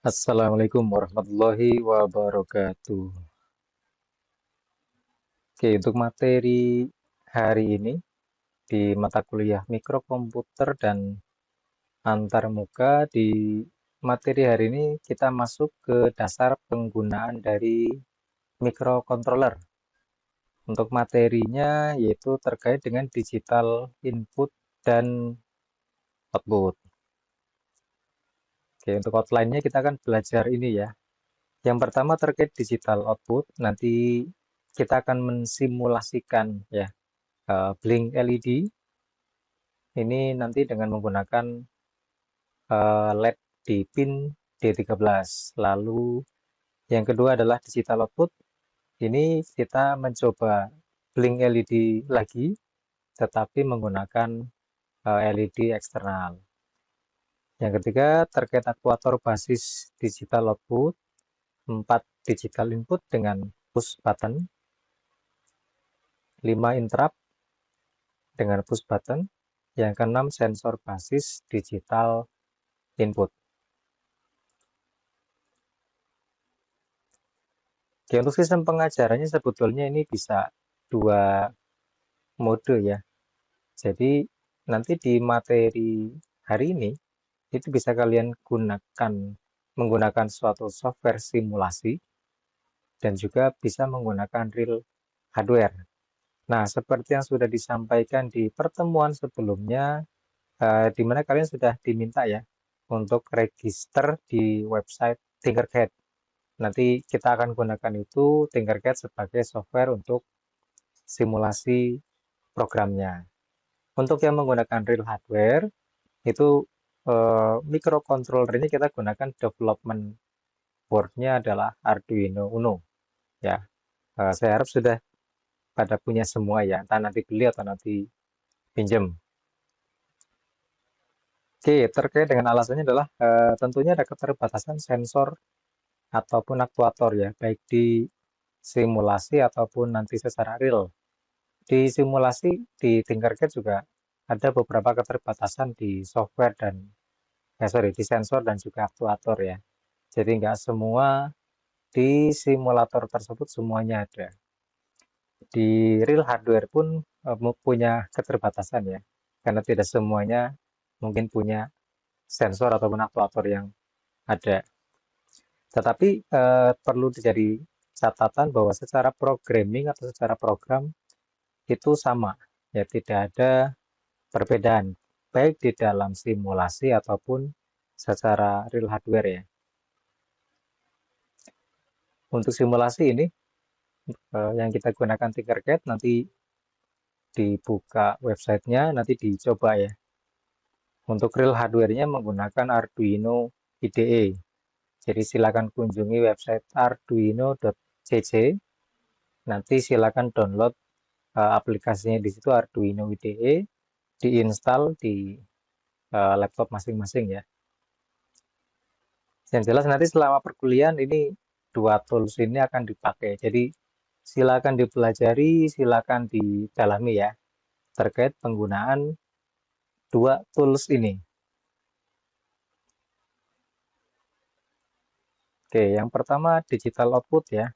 Assalamualaikum warahmatullahi wabarakatuh. Oke, untuk materi hari ini di mata kuliah mikrokomputer dan antarmuka, di materi hari ini kita masuk ke dasar penggunaan dari microcontroller. Untuk materinya yaitu terkait dengan digital input dan output. Oke, untuk outline-nya kita akan belajar ini ya. Yang pertama terkait digital output, nanti kita akan mensimulasikan ya blink LED ini nanti dengan menggunakan LED di pin D13. Lalu yang kedua adalah digital output. Ini kita mencoba blink LED lagi, tetapi menggunakan LED eksternal. Yang ketiga terkait aktuator basis digital output, 4 digital input dengan push button, 5 interrupt dengan push button, yang keenam sensor basis digital input. Oke, untuk sistem pengajarannya sebetulnya ini bisa dua mode ya. Jadi nanti di materi hari ini itu bisa kalian gunakan menggunakan suatu software simulasi dan juga bisa menggunakan real hardware. Nah, seperti yang sudah disampaikan di pertemuan sebelumnya, di mana kalian sudah diminta ya untuk register di website Tinkercad. Nanti kita akan gunakan itu Tinkercad sebagai software untuk simulasi programnya. Untuk yang menggunakan real hardware, itu microcontroller ini kita gunakan development board-nya adalah Arduino Uno. Ya, saya harap sudah pada punya semua ya, entah nanti beli atau nanti pinjam. Oke, terkait dengan alasannya adalah tentunya ada keterbatasan sensor ataupun aktuator ya, baik di simulasi ataupun nanti secara real. Di simulasi di Tinkercad juga ada beberapa keterbatasan di software dan di sensor dan juga aktuator ya. Jadi nggak semua di simulator tersebut semuanya ada. Di real hardware pun punya keterbatasan ya, karena tidak semuanya mungkin punya sensor ataupun aktuator yang ada. Tetapi perlu jadi catatan bahwa secara programming atau secara program itu sama, ya tidak ada perbedaan, baik di dalam simulasi ataupun secara real hardware ya. Untuk simulasi ini yang kita gunakan Tinkercad nanti dibuka websitenya, nanti dicoba ya. Untuk real hardware-nya menggunakan Arduino IDE. Jadi silakan kunjungi website arduino.cc. Nanti silakan download aplikasinya di situ Arduino IDE, diinstal di laptop masing-masing ya. Yang jelas nanti selama perkuliahan ini dua tools ini akan dipakai. Jadi silakan dipelajari, silakan didalami ya terkait penggunaan dua tools ini. Oke, yang pertama digital output ya.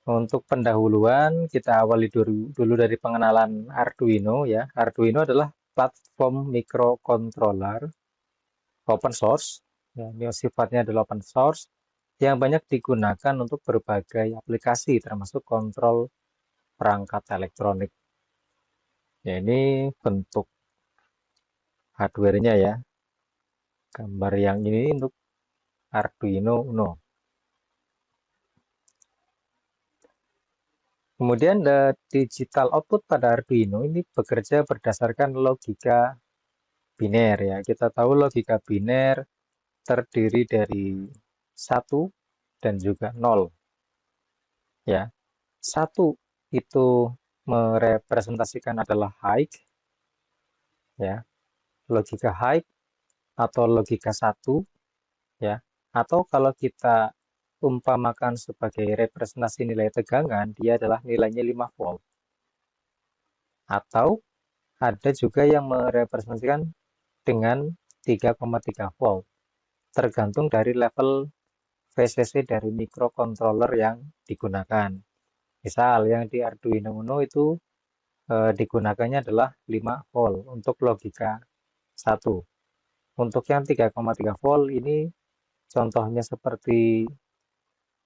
Untuk pendahuluan kita awali dulu dari pengenalan Arduino ya. Arduino adalah platform microcontroller open source. Ya, ini sifatnya adalah open source yang banyak digunakan untuk berbagai aplikasi termasuk kontrol perangkat elektronik. Ya, ini bentuk hardware-nya ya. Gambar yang ini untuk Arduino Uno. Kemudian digital output pada Arduino ini bekerja berdasarkan logika biner ya. Kita tahu logika biner terdiri dari satu dan juga 0. Ya. Satu itu merepresentasikan adalah high ya. Logika high atau logika satu ya. Atau kalau kita umpamakan sebagai representasi nilai tegangan, dia adalah nilainya 5 volt. Atau ada juga yang merepresentasikan dengan 3,3 volt. Tergantung dari level VCC dari microcontroller yang digunakan. Misal yang di Arduino Uno itu digunakannya adalah 5 volt untuk logika 1. Untuk yang 3,3 volt ini contohnya seperti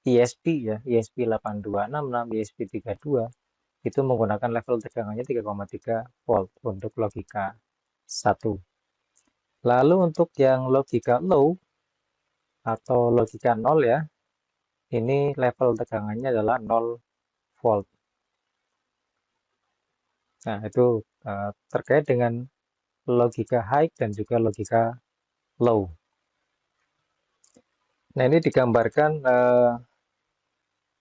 ISP ya, ISP 8266, ISP 32 itu menggunakan level tegangannya 3,3 volt untuk logika 1. Lalu untuk yang logika low atau logika 0 ya, ini level tegangannya adalah 0 volt. Nah, itu terkait dengan logika high dan juga logika low. Nah, ini digambarkan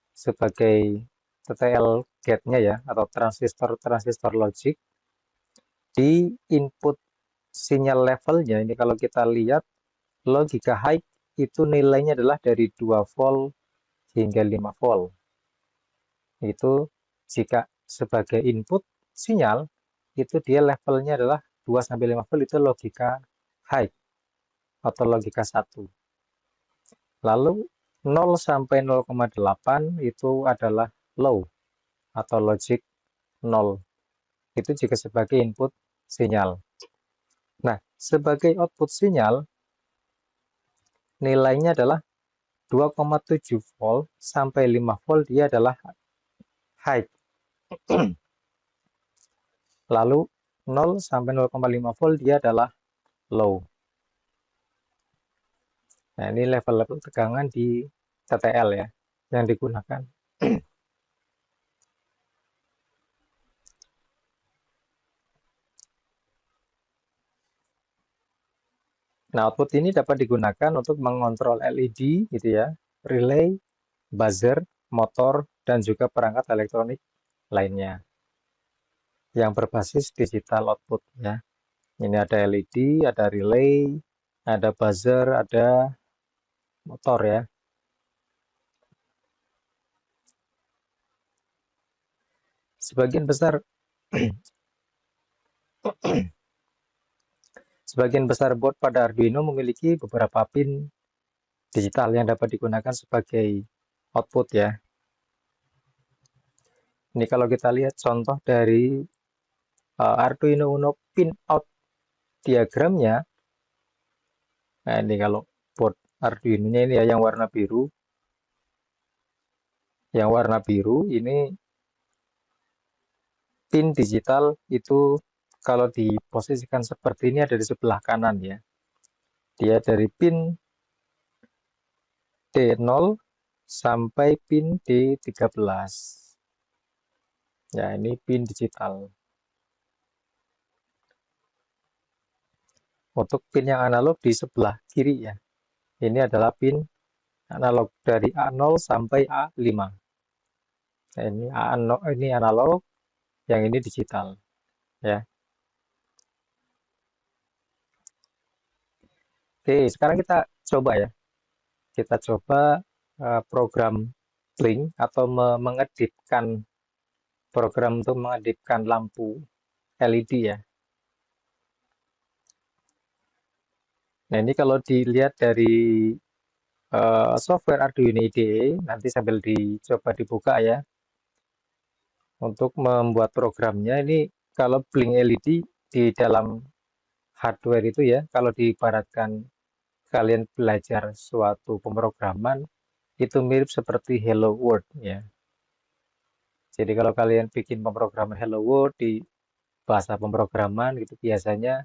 sebagai TTL gate-nya ya, atau transistor logic. Di input sinyal levelnya, ini kalau kita lihat, logika high itu nilainya adalah dari 2 volt hingga 5 volt. Itu jika sebagai input sinyal, itu dia levelnya adalah 2-5 volt, itu logika high atau logika 1. Lalu 0 sampai 0,8 itu adalah low atau logic 0. Itu juga sebagai input sinyal. Nah, sebagai output sinyal, nilainya adalah 2,7 volt sampai 5 volt, dia adalah high. Lalu 0 sampai 0,5 volt dia adalah low. Nah, ini level-level tegangan di TTL ya, yang digunakan. Nah, output ini dapat digunakan untuk mengontrol LED gitu ya, relay, buzzer, motor, dan juga perangkat elektronik lainnya yang berbasis digital output ya. Ini ada LED, ada relay, ada buzzer, ada motor ya. Sebagian besar board pada Arduino memiliki beberapa pin digital yang dapat digunakan sebagai output ya. Ini kalau kita lihat contoh dari Arduino Uno pin out diagramnya. Nah, ini kalau board Arduino-nya ini ya yang warna biru. Yang warna biru ini pin digital itu kalau diposisikan seperti ini ada di sebelah kanan ya. Dia dari pin D0 sampai pin D13. Ya, ini pin digital. Untuk pin yang analog di sebelah kiri ya. Ini adalah pin analog dari A0 sampai A5. Nah, ini A0, ini analog, yang ini digital ya. Oke, sekarang kita coba ya. Kita coba program Blink atau mengedipkan program untuk mengedipkan lampu LED ya. Nah, ini kalau dilihat dari software Arduino IDE, nanti sambil dicoba dibuka ya. Untuk membuat programnya ini kalau Blink LED di dalam hardware itu ya, kalau diibaratkan kalian belajar suatu pemrograman, itu mirip seperti Hello World ya. Jadi kalau kalian bikin pemrograman Hello World di bahasa pemrograman gitu, biasanya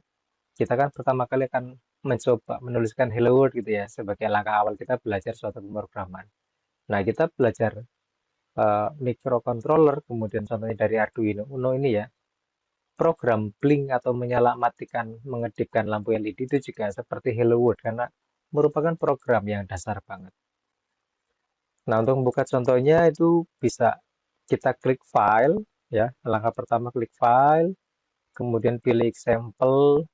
kita kan pertama kali akan mencoba menuliskan Hello World gitu ya, sebagai langkah awal kita belajar suatu pemrograman. Nah, kita belajar microcontroller, kemudian contohnya dari Arduino Uno ini ya, program blink atau menyala-matikan, mengedipkan lampu LED itu juga seperti Hello World karena merupakan program yang dasar banget. Nah, untuk membuka contohnya itu bisa kita klik file ya. Langkah pertama klik file, kemudian pilih example,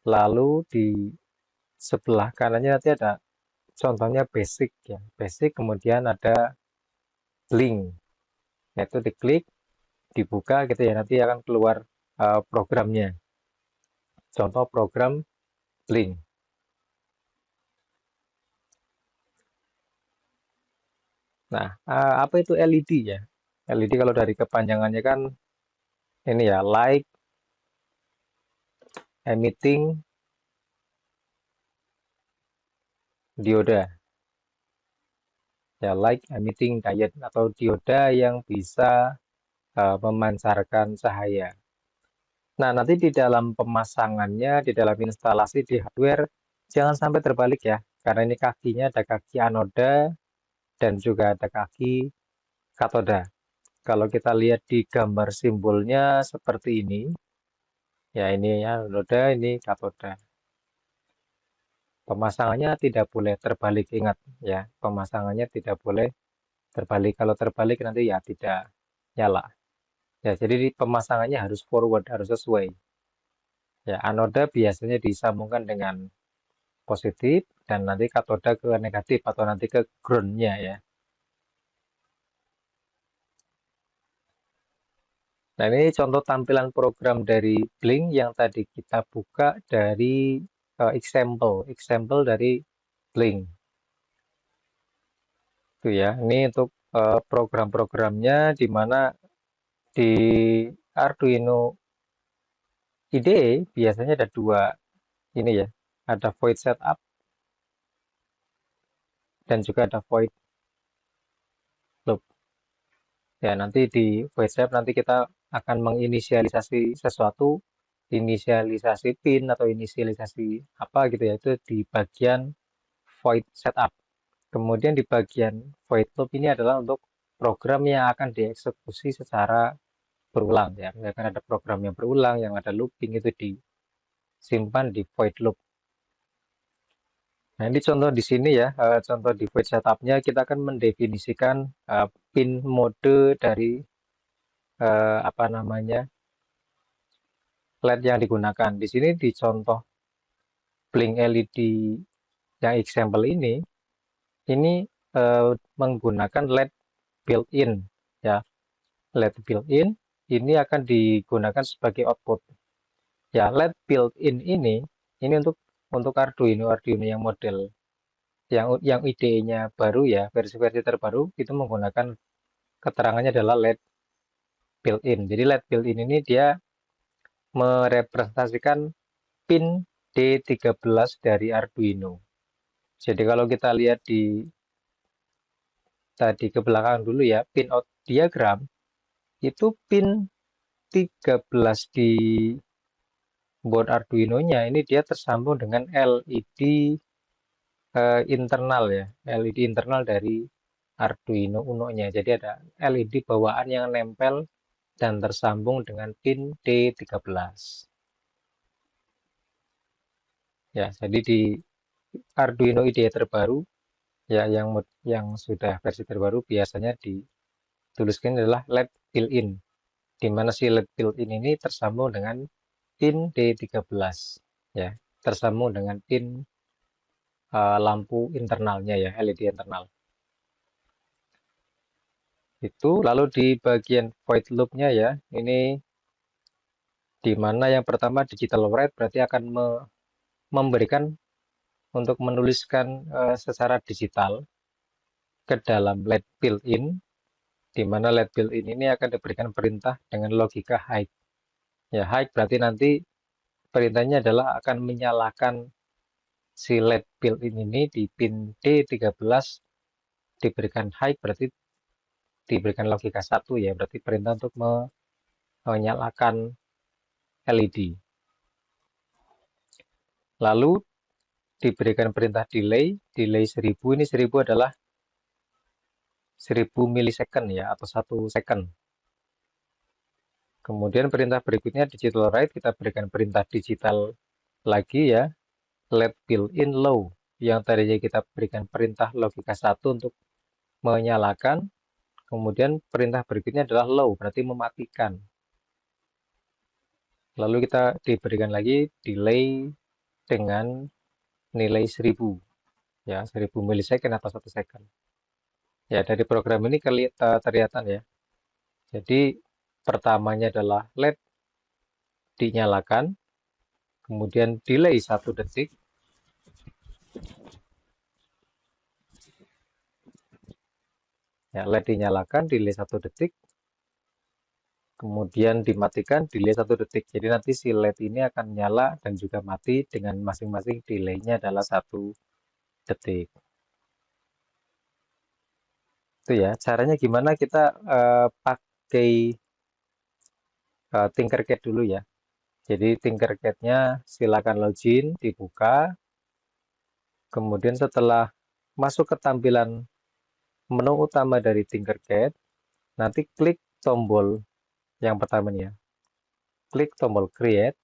lalu di sebelah kanannya nanti ada contohnya basic ya. Basic, kemudian ada link. Itu diklik, dibuka gitu ya, nanti akan keluar programnya. Contoh program Blink. Nah, apa itu LED ya? LED kalau dari kepanjangannya kan ini ya, light emitting dioda. Ya, light emitting diode atau dioda yang bisa memancarkan cahaya. Nah, nanti di dalam pemasangannya, di dalam instalasi di hardware, jangan sampai terbalik ya. Karena ini kakinya ada kaki anoda dan juga ada kaki katoda. Kalau kita lihat di gambar simbolnya seperti ini, ya ini ya anoda, ini katoda. Pemasangannya tidak boleh terbalik, ingat ya. Pemasangannya tidak boleh terbalik. Kalau terbalik nanti ya tidak nyala. Ya, jadi pemasangannya harus forward, harus sesuai. Ya, anoda biasanya disambungkan dengan positif dan nanti katoda ke negatif atau nanti ke ground-nya ya. Nah, ini contoh tampilan program dari Blink yang tadi kita buka dari example dari Blink. Itu ya, ini untuk program-programnya di mana di Arduino IDE biasanya ada dua ini ya, ada void setup dan juga ada void loop. Ya, nanti di void setup nanti kita akan menginisialisasi sesuatu, inisialisasi pin atau inisialisasi apa gitu ya, itu di bagian void setup. Kemudian di bagian void loop ini adalah untuk program yang akan dieksekusi secara berulang ya. Misalkan ada program yang berulang, yang ada looping itu disimpan di void loop. Nah, ini contoh di sini ya, contoh di void setup-nya kita akan mendefinisikan pin mode dari apa namanya LED yang digunakan. Di sini di contoh Blink LED yang example ini menggunakan LED built-in ya. LED built-in ini akan digunakan sebagai output. Ya, LED built-in ini untuk Arduino yang model yang IDE-nya baru ya, versi-versi terbaru itu menggunakan keterangannya adalah LED built-in. Jadi LED built-in ini dia merepresentasikan pin D13 dari Arduino. Jadi kalau kita lihat di tadi ke belakang dulu ya, pin out diagram itu pin 13 di board Arduino-nya ini dia tersambung dengan LED internal ya, LED internal dari Arduino Uno-nya. Jadi ada LED bawaan yang nempel dan tersambung dengan pin D13. Ya, jadi di Arduino IDE terbaru ya yang sudah versi terbaru biasanya dituliskan adalah LED built-in, di mana si LED built-in ini tersambung dengan pin D13 ya, tersambung dengan pin lampu internalnya ya, LED internal. Itu lalu di bagian void loop-nya ya, ini di mana yang pertama digital write berarti akan memberikan untuk menuliskan secara digital ke dalam LED built-in, di mana LED built-in ini akan diberikan perintah dengan logika high. Ya, high berarti nanti perintahnya adalah akan menyalakan si LED built-in ini di pin D13 diberikan high berarti diberikan logika 1 ya, berarti perintah untuk menyalakan LED. Lalu diberikan perintah delay 1000, ini 1000 adalah 1000 milisecond ya, atau 1 second. Kemudian perintah berikutnya digital write, kita berikan perintah digital lagi ya, LED built-in low, yang tadinya kita berikan perintah logika 1 untuk menyalakan, kemudian perintah berikutnya adalah low, berarti mematikan. Lalu kita diberikan lagi delay dengan nilai 1000 ya, 1000 milisecond atau 1 second. Ya, dari program ini kelihatan ya. Jadi pertamanya adalah LED dinyalakan, kemudian delay 1 detik, Ya, LED dinyalakan, delay 1 detik, kemudian dimatikan, delay 1 detik. Jadi nanti si LED ini akan nyala dan juga mati dengan masing-masing delaynya adalah 1 detik. Itu ya, caranya gimana kita pakai Tinkercad dulu ya. Jadi Tinkercad-nya silakan login, dibuka. Kemudian setelah masuk ke tampilan menu utama dari Tinkercad, nanti klik tombol yang pertama nih ya. Klik tombol create.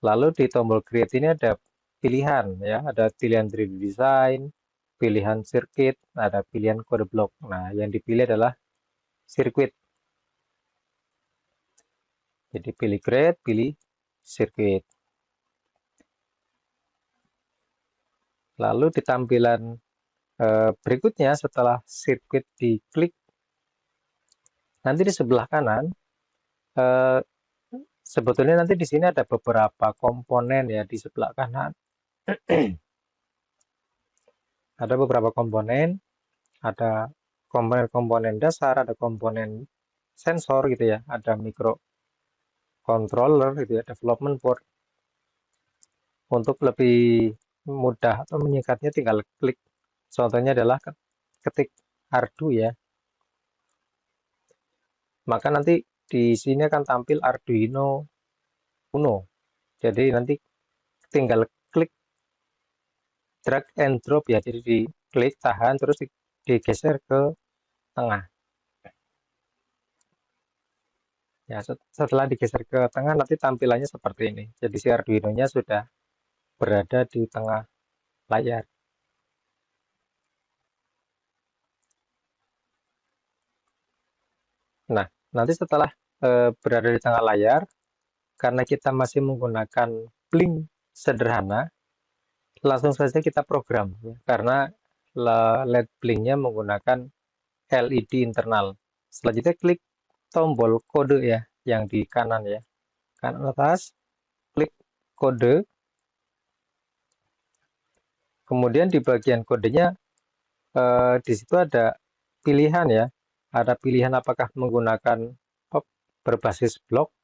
Lalu di tombol create ini ada pilihan ya, ada pilihan 3D design, pilihan circuit, ada pilihan kode blok. Nah, yang dipilih adalah circuit. Jadi pilih create, pilih circuit. Lalu di tampilan berikutnya setelah circuit diklik, nanti di sebelah kanan eh, sebetulnya nanti di sini ada beberapa komponen ya di sebelah kanan. Ada beberapa komponen, ada komponen-komponen dasar, ada komponen sensor gitu ya, ada microcontroller gitu ya, development board. Untuk lebih mudah atau menyingkatnya tinggal klik. Contohnya adalah ketik Ardu ya. Maka nanti di sini akan tampil Arduino Uno. Jadi nanti tinggal klik drag and drop ya. Jadi diklik tahan terus digeser ke tengah. Ya, setelah digeser ke tengah nanti tampilannya seperti ini. Jadi si Arduino-nya sudah berada di tengah layar. Nah, nanti setelah berada di tengah layar, karena kita masih menggunakan Blink sederhana, langsung saja kita program ya. Karena LED blinknya menggunakan LED internal. Selanjutnya klik tombol kode ya, yang di kanan ya. Kanan atas, klik kode. Kemudian di bagian kodenya, di situ ada pilihan ya. Ada pilihan apakah menggunakan berbasis blok.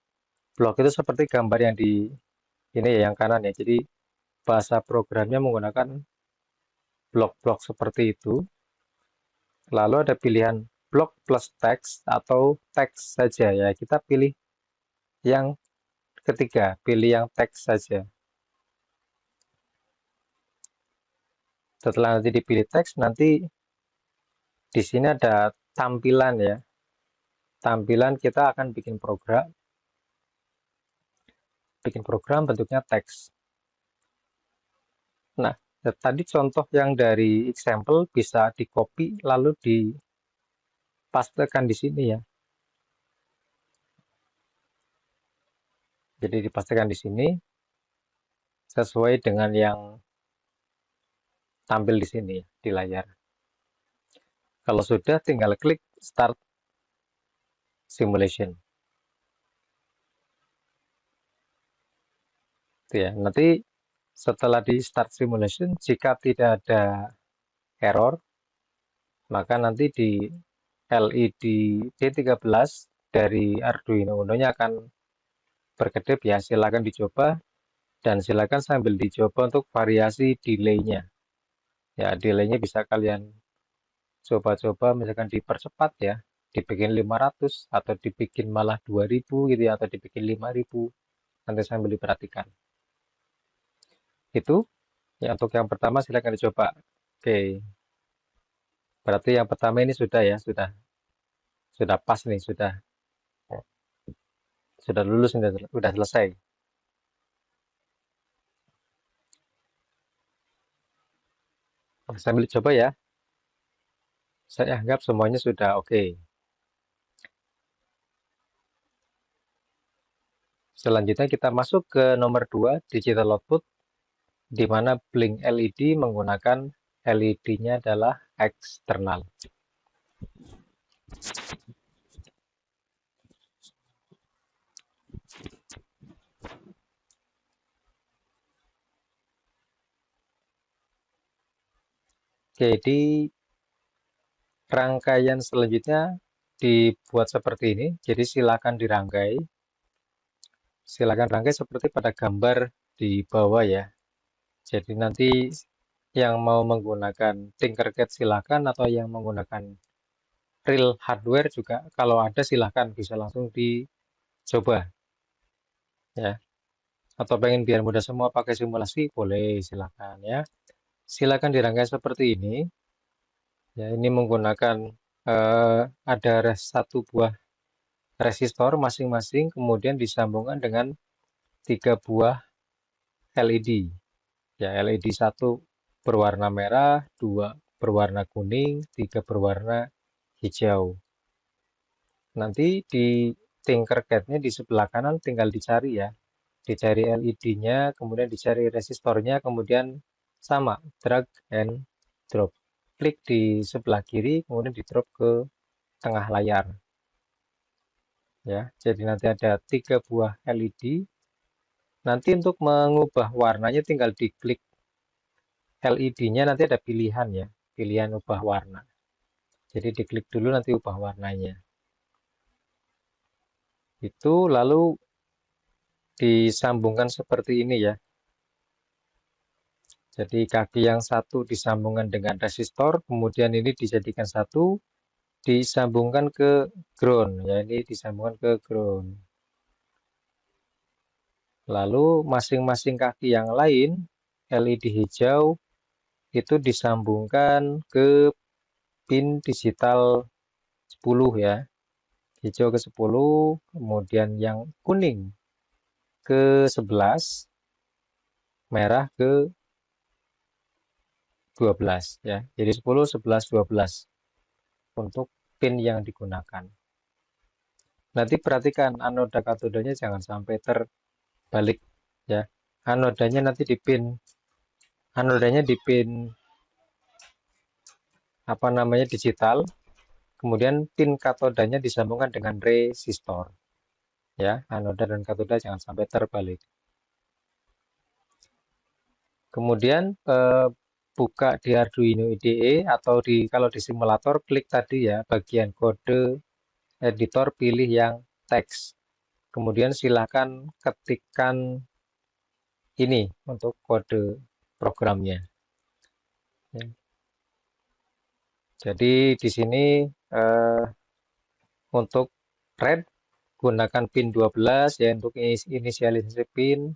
Blok itu seperti gambar yang di ini ya, yang kanan ya. Jadi bahasa programnya menggunakan blok-blok seperti itu. Lalu ada pilihan blok plus teks atau teks saja ya. Kita pilih yang ketiga, pilih yang teks saja. Setelah nanti dipilih teks, nanti di sini ada tampilan ya. Tampilan kita akan bikin program bentuknya teks. Nah, tadi contoh yang dari example bisa di copy lalu dipastekan di sini ya. Jadi dipastikan di sini sesuai dengan yang tampil di sini di layar. Kalau sudah tinggal klik start simulation. Itu ya. Nanti setelah di start simulation jika tidak ada error, maka nanti di LED D13 dari Arduino Uno-nya akan berkedip ya. Silakan dicoba dan silakan sambil dicoba untuk variasi delay-nya. Ya, delay-nya bisa kalian coba-coba misalkan dipercepat ya, dibikin 500 atau dibikin malah 2000 gitu ya, atau dibikin 5000. Nanti sambil diperhatikan. Itu ya untuk yang pertama silakan dicoba. Oke, berarti yang pertama ini sudah ya, sudah pas nih, sudah lulus, sudah selesai. Sambil coba ya, saya anggap semuanya sudah oke. Selanjutnya kita masuk ke nomor 2, digital output, di mana blink LED menggunakan LED-nya adalah eksternal. Jadi Rangkaian selanjutnya dibuat seperti ini. Jadi silakan dirangkai. Silakan rangkai seperti pada gambar di bawah ya. Jadi nanti yang mau menggunakan Tinkercad silakan, atau yang menggunakan real hardware juga kalau ada silakan, bisa langsung dicoba ya. Atau pengen biar mudah semua pakai simulasi, boleh, silakan ya. Silakan dirangkai seperti ini. Ya, ini menggunakan ada satu buah resistor masing-masing, kemudian disambungkan dengan 3 buah LED. Ya, LED 1 berwarna merah, 2 berwarna kuning, 3 berwarna hijau. Nanti di Tinkercad-nya di sebelah kanan tinggal dicari ya. Dicari LED-nya, kemudian dicari resistornya, kemudian sama, drag and drop. Klik di sebelah kiri, kemudian di drop ke tengah layar. Ya, jadi nanti ada 3 buah LED. Nanti untuk mengubah warnanya tinggal diklik LED-nya, nanti ada pilihan ya, pilihan ubah warna. Jadi diklik dulu nanti ubah warnanya. Itu lalu disambungkan seperti ini ya. Jadi kaki yang satu disambungkan dengan resistor, kemudian ini dijadikan satu, disambungkan ke ground ya, ini disambungkan ke ground. Lalu masing-masing kaki yang lain LED hijau itu disambungkan ke pin digital 10 ya. Hijau ke 10, kemudian yang kuning ke 11, merah ke 12 ya. Jadi 10, 11, 12 untuk pin yang digunakan. Nanti perhatikan anoda katodanya jangan sampai terbalik ya. Anodanya di pin apa namanya digital, kemudian pin katodanya disambungkan dengan resistor. Ya, anoda dan katoda jangan sampai terbalik. Kemudian buka di Arduino IDE, atau kalau di simulator klik tadi ya bagian kode editor, pilih yang teks. Kemudian silakan ketikkan ini untuk kode programnya. Ya. Jadi di sini untuk red gunakan pin 12 ya untuk inisialisasi pin.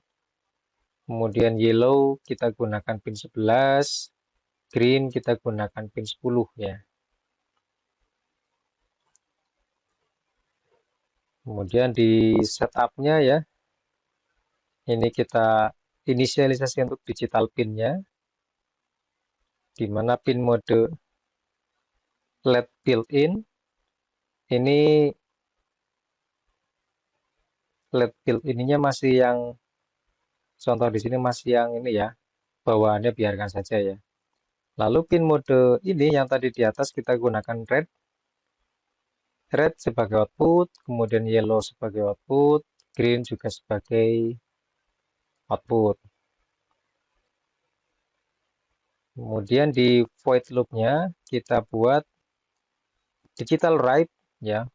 Kemudian yellow kita gunakan pin 11, green kita gunakan pin 10 ya. Kemudian di setupnya ya, ini kita inisialisasi untuk digital pinnya, di mana pin mode LED built-in, ini LED built-innya masih yang, contoh di sini masih yang ini ya, bawaannya biarkan saja ya. Lalu pin mode ini yang tadi di atas kita gunakan red sebagai output, kemudian yellow sebagai output, green juga sebagai output. Kemudian di void loop-nya kita buat digital write ya,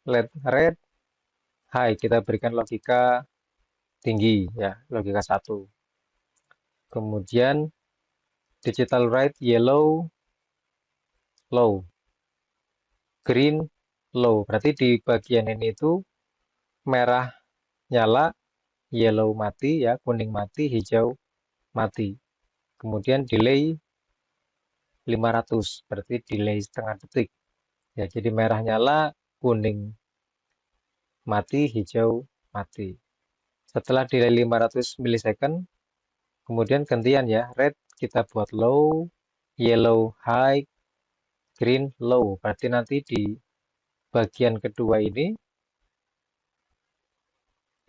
LED red high, kita berikan logika tinggi ya, logika 1. Kemudian digital write yellow low, green low. Berarti di bagian ini itu merah nyala, yellow mati ya, kuning mati, hijau mati. Kemudian delay 500, berarti delay setengah detik. Ya, jadi merah nyala, kuning mati, hijau mati. Setelah delay 500 milisecond, kemudian gantian ya, red kita buat low, yellow high, green low. Berarti nanti di bagian kedua ini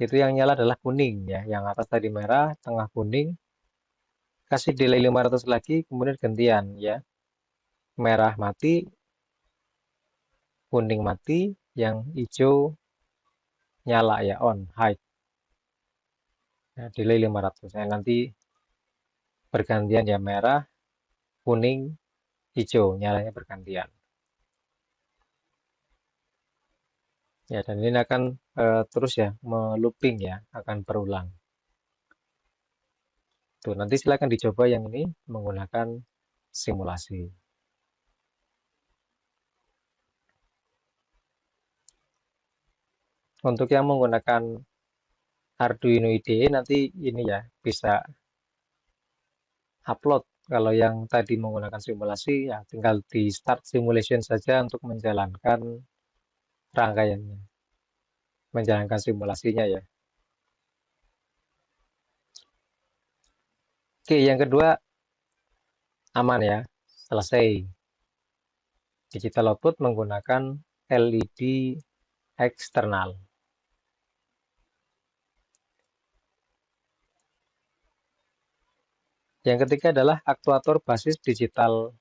itu yang nyala adalah kuning ya, yang atas tadi merah, tengah kuning, kasih delay 500 lagi, kemudian gantian ya, merah mati, kuning mati, yang hijau nyala ya, on high ya, delay 500 ya, nanti bergantian ya, merah kuning hijau nyalanya bergantian. Ya, dan ini akan terus ya melooping ya, akan berulang. Tuh, nanti silakan dicoba yang ini menggunakan simulasi. Untuk yang menggunakan Arduino IDE nanti ini ya bisa upload. Kalau yang tadi menggunakan simulasi ya tinggal di start simulation saja untuk menjalankan rangkaiannya, menjalankan simulasinya ya. Oke, yang kedua aman ya, selesai. Digital output menggunakan LED eksternal. Yang ketiga adalah aktuator basis digital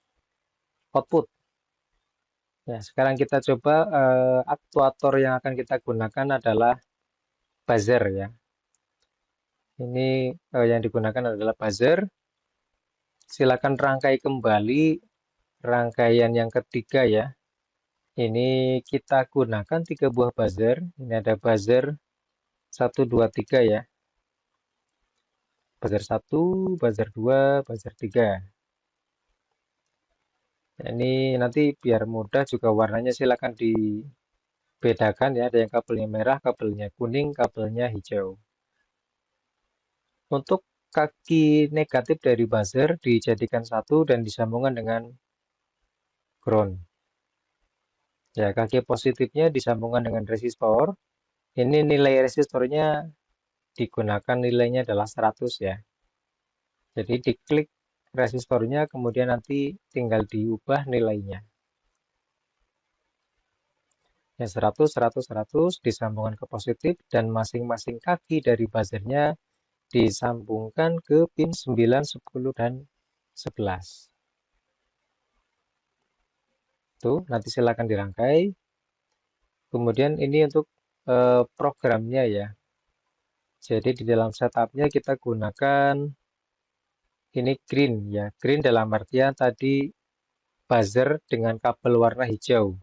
output. Ya, sekarang kita coba aktuator yang akan kita gunakan adalah buzzer ya. Ini yang digunakan adalah buzzer. Silakan rangkai kembali rangkaian yang ketiga ya. Ini kita gunakan 3 buah buzzer. Ini ada buzzer 1, 2, 3 ya. Buzzer 1, buzzer 2, buzzer 3. Ini nanti biar mudah juga warnanya silakan dibedakan ya. Ada yang kabelnya merah, kabelnya kuning, kabelnya hijau. Untuk kaki negatif dari buzzer dijadikan satu dan disambungkan dengan ground. Ya, kaki positifnya disambungkan dengan resistor. Ini nilai resistornya digunakan nilainya adalah 100 ya. Jadi diklik resistornya kemudian nanti tinggal diubah nilainya. Ya 100, 100, 100 disambungkan ke positif dan masing-masing kaki dari buzzernya disambungkan ke pin 9, 10, dan 11. Tuh, nanti silakan dirangkai. Kemudian ini untuk programnya ya. Jadi di dalam setupnya kita gunakan ini green ya. Green dalam artian tadi buzzer dengan kabel warna hijau.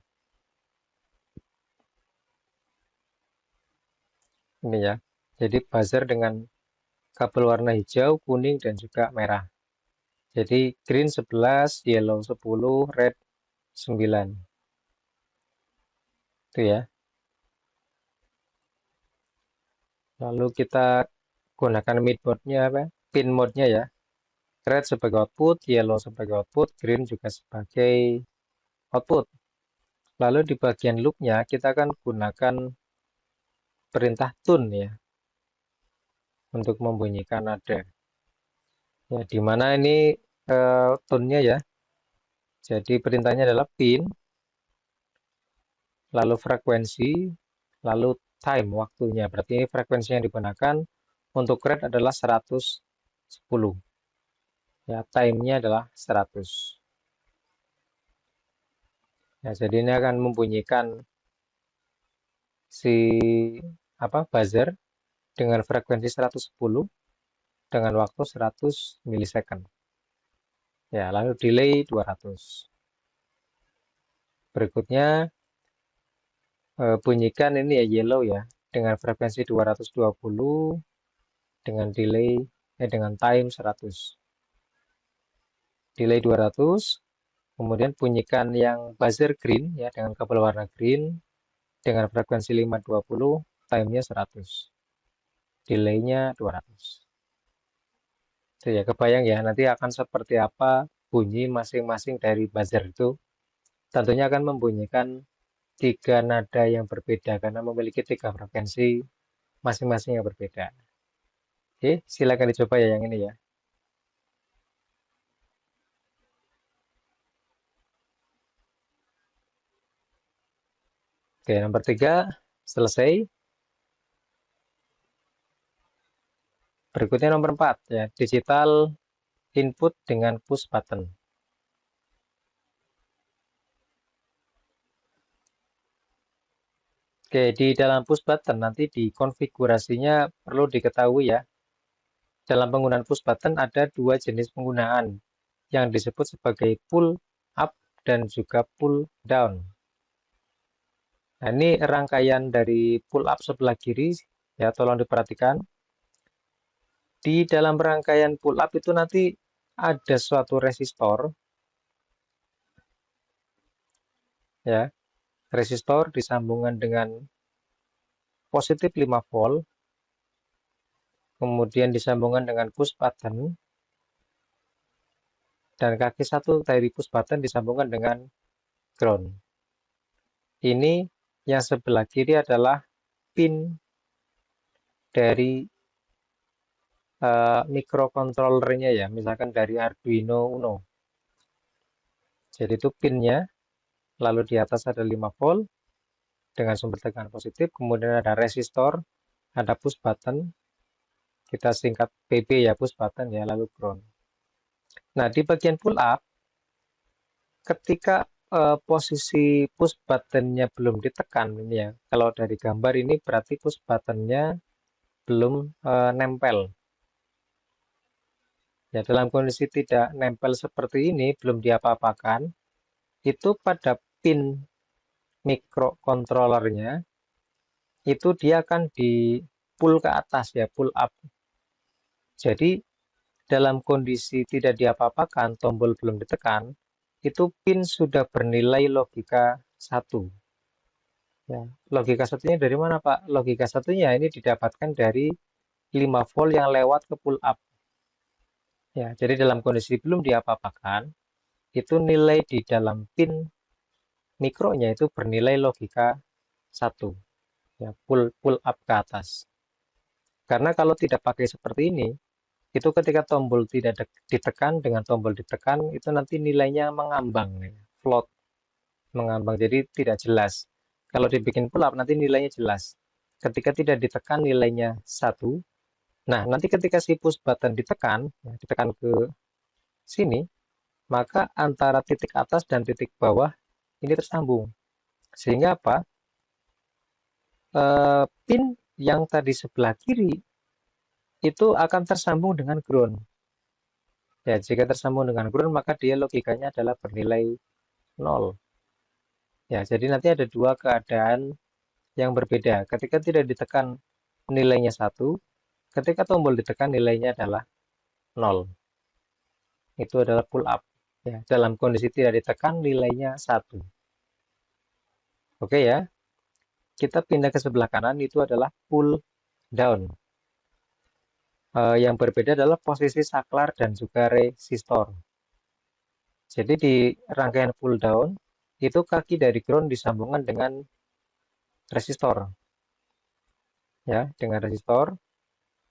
Ini ya. Jadi buzzer dengan kabel warna hijau, kuning, dan juga merah. Jadi green 11, yellow 10, red 9. Itu ya. Lalu kita gunakan midboard-nya apa? Pin mode-nya ya. Red sebagai output, yellow sebagai output, green juga sebagai output. Lalu di bagian loop-nya kita akan gunakan perintah tune ya untuk membunyikan nada. Ya, di mana ini tone-nya ya. Jadi perintahnya adalah pin, lalu frekuensi, lalu time waktunya. Berarti ini frekuensi yang digunakan untuk red adalah 110. Ya, time-nya adalah 100. Ya, jadi ini akan membunyikan si buzzer dengan frekuensi 110 dengan waktu 100 milisecond. Ya, lalu delay 200. Berikutnya bunyikan ini ya yellow ya dengan frekuensi 220 dengan delay dengan time 100. Delay 200, kemudian bunyikan yang buzzer green ya dengan kabel warna green dengan frekuensi 520, time-nya 100. Delay-nya 200. Itu ya, kebayang ya nanti akan seperti apa bunyi masing-masing dari buzzer itu. Tentunya akan membunyikan 3 nada yang berbeda karena memiliki 3 frekuensi masing-masing yang berbeda. Oke, silakan dicoba ya yang ini ya. Oke, nomor 3 selesai. Berikutnya nomor 4 ya, digital input dengan push button. Oke, di dalam push button nanti di konfigurasinya perlu diketahui ya. Dalam penggunaan push button ada 2 jenis penggunaan yang disebut sebagai pull up dan juga pull down. Nah, ini rangkaian dari pull up sebelah kiri, ya, tolong diperhatikan. Di dalam rangkaian pull up itu nanti ada suatu resistor, ya, resistor disambungkan dengan positif 5 volt, kemudian disambungkan dengan push button, dan kaki satu dari push button disambungkan dengan ground. Ini yang sebelah kiri adalah pin dari microcontrollernya, ya, misalkan dari Arduino Uno. Jadi itu pinnya, lalu di atas ada 5 volt dengan sumber tegangan positif, kemudian ada resistor, ada push button, kita singkat PB ya, push button ya, lalu ground. Nah, di bagian pull up, ketika posisi push buttonnya belum ditekan, ini ya, kalau dari gambar ini berarti push buttonnya belum nempel. Ya, dalam kondisi tidak nempel seperti ini, belum diapa-apakan, itu pada pin mikrokontrolernya, itu dia akan di pull ke atas ya, pull up. Jadi, dalam kondisi tidak diapa-apakan, tombol belum ditekan, itu pin sudah bernilai logika 1. Ya, logika satunya dari mana, Pak? Logika satunya ini didapatkan dari 5 volt yang lewat ke pull up. Ya, jadi dalam kondisi belum diapa-apakan, itu nilai di dalam pin mikronya itu bernilai logika 1. Ya, pull up ke atas. Karena kalau tidak pakai seperti ini, itu ketika tombol tidak ditekan dengan tombol ditekan, itu nanti nilainya mengambang, ya, float, mengambang, jadi tidak jelas. Kalau dibikin pull up nanti nilainya jelas. Ketika tidak ditekan nilainya 1. Nah, nanti ketika si push button ditekan, ya, ditekan ke sini, maka antara titik atas dan titik bawah ini tersambung. Sehingga apa? Pin yang tadi sebelah kiri itu akan tersambung dengan ground. Ya, jika tersambung dengan ground, maka dia logikanya adalah bernilai 0. Ya, jadi nanti ada dua keadaan yang berbeda. Ketika tidak ditekan nilainya 1, ketika tombol ditekan nilainya adalah 0. Itu adalah pull up. Ya, dalam kondisi tidak ditekan nilainya 1. Oke ya, kita pindah ke sebelah kanan, itu adalah pull down. Yang berbeda adalah posisi saklar dan juga resistor. Jadi di rangkaian pull down, itu kaki dari ground disambungkan dengan resistor. Ya, dengan resistor.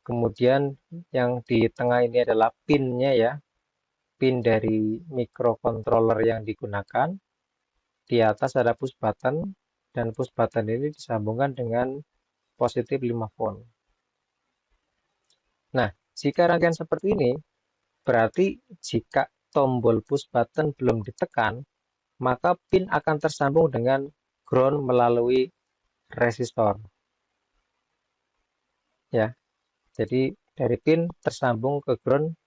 Kemudian yang di tengah ini adalah pinnya ya, pin dari microcontroller yang digunakan. Di atas ada push button, dan push button ini disambungkan dengan positif 5 volt. Nah, jika rangkaian seperti ini, berarti jika tombol push button belum ditekan, maka pin akan tersambung dengan ground melalui resistor. Ya, jadi dari pin tersambung ke ground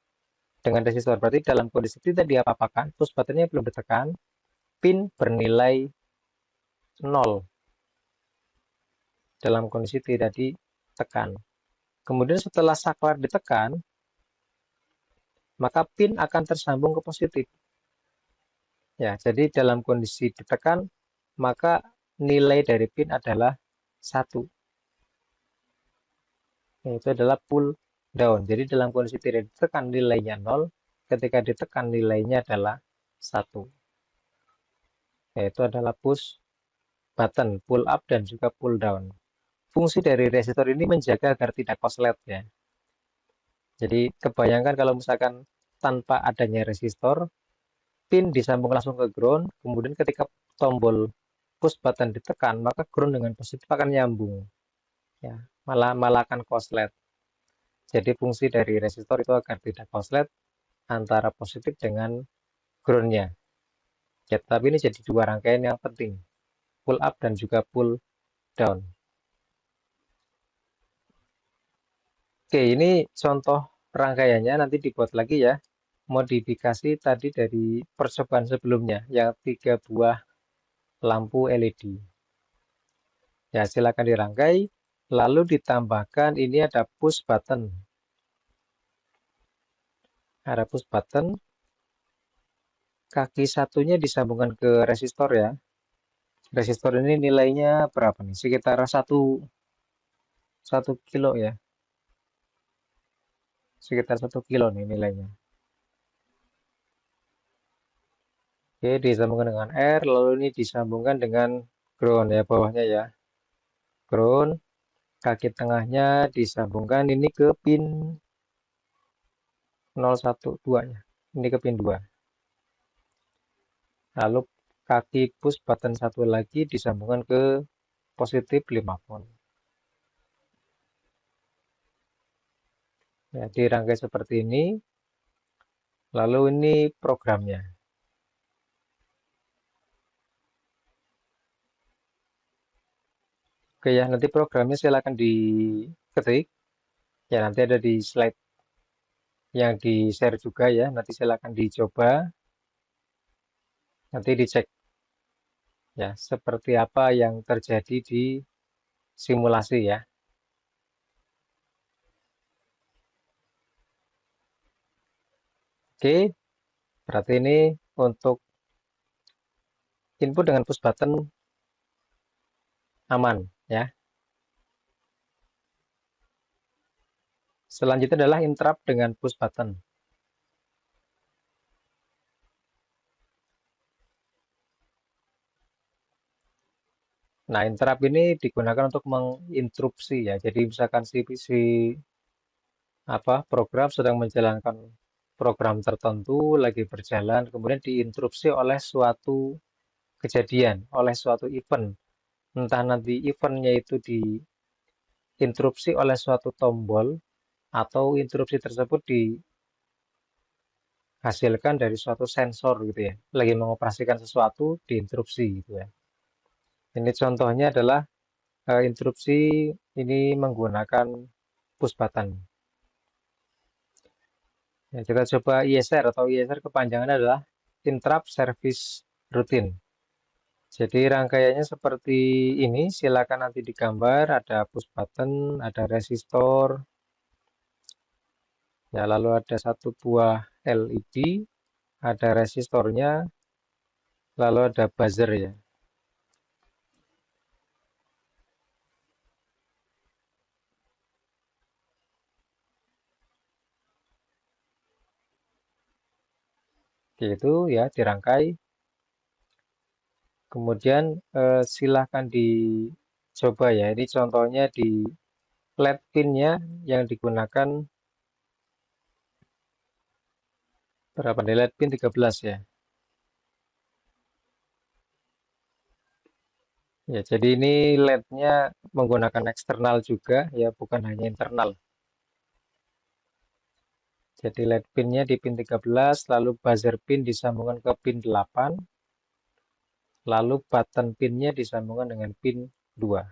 dengan resistor. Berarti dalam kondisi tidak diapa-apakan, push buttonnya belum ditekan, pin bernilai 0 dalam kondisi tidak ditekan. Kemudian setelah saklar ditekan, maka pin akan tersambung ke positif. Ya, jadi dalam kondisi ditekan, maka nilai dari pin adalah 1. Itu adalah pull down. Jadi dalam kondisi tidak ditekan nilainya 0, ketika ditekan nilainya adalah 1. Yaitu adalah push button, pull up dan juga pull down. Fungsi dari resistor ini menjaga agar tidak korslet ya. Jadi kebayangkan kalau misalkan tanpa adanya resistor, pin disambung langsung ke ground, kemudian ketika tombol push button ditekan, maka ground dengan positif akan nyambung. Ya, malah akan korslet. Jadi fungsi dari resistor itu agar tidak korslet antara positif dengan groundnya. Ya, tapi ini jadi dua rangkaian yang penting, pull up dan juga pull down. Oke, ini contoh rangkaiannya, nanti dibuat lagi ya. Modifikasi tadi dari percobaan sebelumnya, yang 3 buah lampu LED. Ya, silakan dirangkai. Lalu ditambahkan ini ada push button. Ada push button. Kaki satunya disambungkan ke resistor ya. Resistor ini nilainya berapa nih? Sekitar 1 kilo ya. Sekitar 1 kilo nih nilainya. Oke, disambungkan dengan R, lalu ini disambungkan dengan ground ya, bawahnya ya. Ground, kaki tengahnya disambungkan ini ke pin 012 ya. Ini ke pin 2. Lalu kaki push button satu lagi disambungkan ke positif 5 volt. Ya, dirangkai seperti ini. Lalu ini programnya. Oke ya, nanti programnya silakan diketik. Ya, nanti ada di slide yang di-share juga ya. Nanti silakan dicoba. Nanti dicek ya, seperti apa yang terjadi di simulasi ya. Oke, berarti ini untuk input dengan push button aman ya. Selanjutnya adalah interrupt dengan push button. Nah, interrupt ini digunakan untuk menginterupsi ya. Jadi misalkan si program sedang menjalankan program tertentu lagi berjalan, kemudian diinterupsi oleh suatu kejadian, oleh suatu event. Entah nanti eventnya itu diinterupsi oleh suatu tombol atau interupsi tersebut dihasilkan dari suatu sensor gitu ya. Lagi mengoperasikan sesuatu diinterupsi gitu ya. Ini contohnya adalah interupsi ini menggunakan push button. Ya, kita coba ISR atau ISR kepanjangannya adalah Interrupt Service Routine. Jadi rangkaiannya seperti ini, silakan nanti digambar, ada push button, ada resistor, ya lalu ada satu buah LED, ada resistornya, lalu ada buzzer ya. Itu ya dirangkai. Kemudian silahkan dicoba ya. Ini contohnya di LED pinnya yang digunakan berapa nih? LED pin 13 ya. Ya, jadi ini LED-nya menggunakan eksternal juga ya, bukan hanya internal. Jadi LED pinnya di pin 13, lalu buzzer pin disambungkan ke pin 8, lalu button pinnya disambungkan dengan pin 2.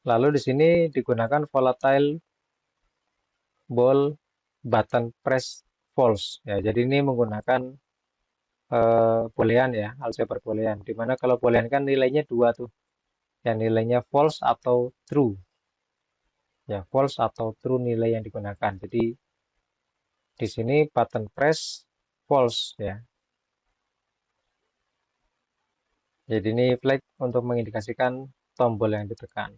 Lalu di sini digunakan volatile ball button press false. Ya, jadi ini menggunakan boolean ya, aljabar boolean. Dimana kalau boolean kan nilainya 2 tuh. Ya, nilainya false atau true. Ya, false atau true nilai yang digunakan. Jadi di sini button press false ya. Jadi ini flag untuk mengindikasikan tombol yang ditekan.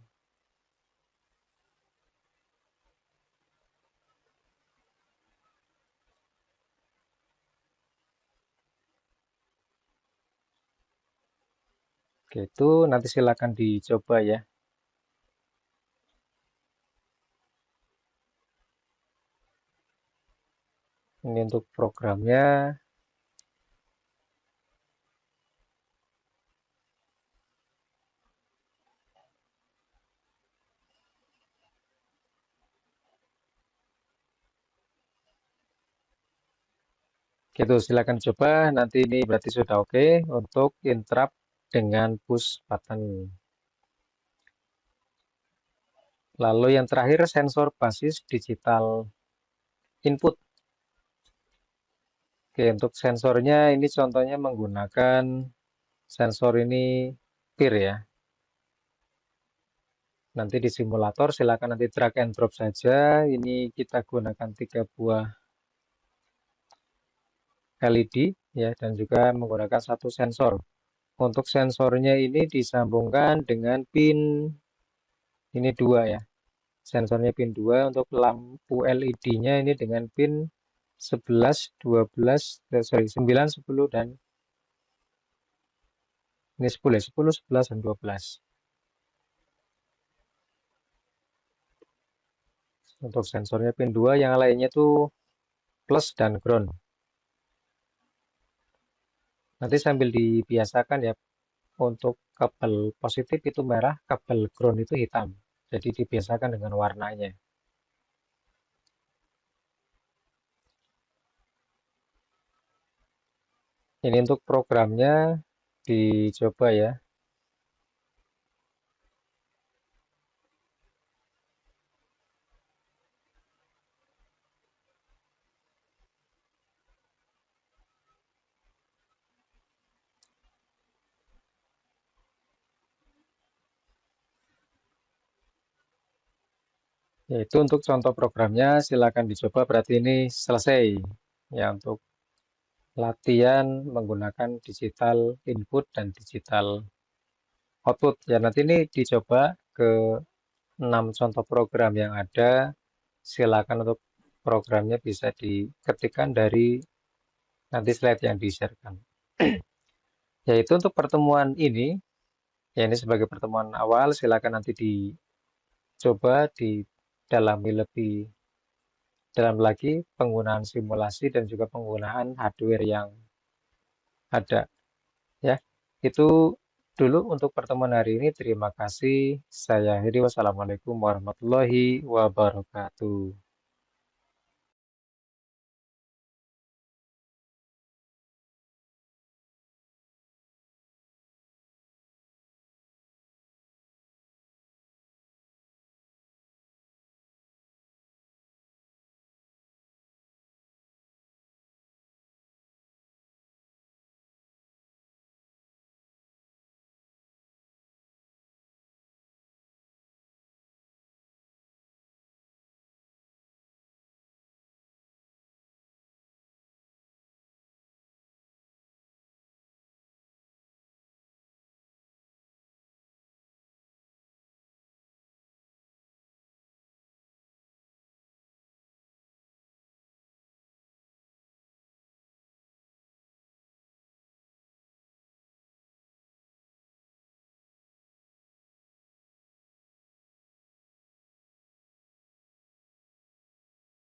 Oke, itu nanti silakan dicoba ya. Ini untuk programnya. Gitu, silakan coba. Nanti ini berarti sudah oke untuk interrupt dengan push button. Lalu yang terakhir sensor basis digital input. Oke, untuk sensornya ini contohnya menggunakan sensor ini sopir ya. Nanti di simulator silakan nanti drag and drop saja. Ini kita gunakan 3 buah LED ya, dan juga menggunakan 1 sensor. Untuk sensornya ini disambungkan dengan pin ini 2 ya. Sensornya pin 2, untuk lampu LED-nya ini dengan pin 11, 12, 9, 10 dan ini 10 ya, 10, 11 dan 12. Untuk sensornya pin 2, yang lainnya tuh plus dan ground. Nanti sambil dibiasakan ya, untuk kabel positif itu merah, kabel ground itu hitam. Jadi dibiasakan dengan warnanya. Ini untuk programnya dicoba ya. Yaitu untuk contoh programnya silakan dicoba, berarti ini selesai ya untuk latihan menggunakan digital input dan digital output. Ya nanti ini dicoba ke 6 contoh program yang ada. Silakan untuk programnya bisa diketikkan dari nanti slide yang di-sharekan. Yaitu untuk pertemuan ini, ya ini sebagai pertemuan awal, silakan nanti dicoba didalami lebih dalam lagi penggunaan simulasi dan juga penggunaan hardware yang ada ya. Itu dulu untuk pertemuan hari ini. Terima kasih. Saya akhiri. Wassalamualaikum warahmatullahi wabarakatuh.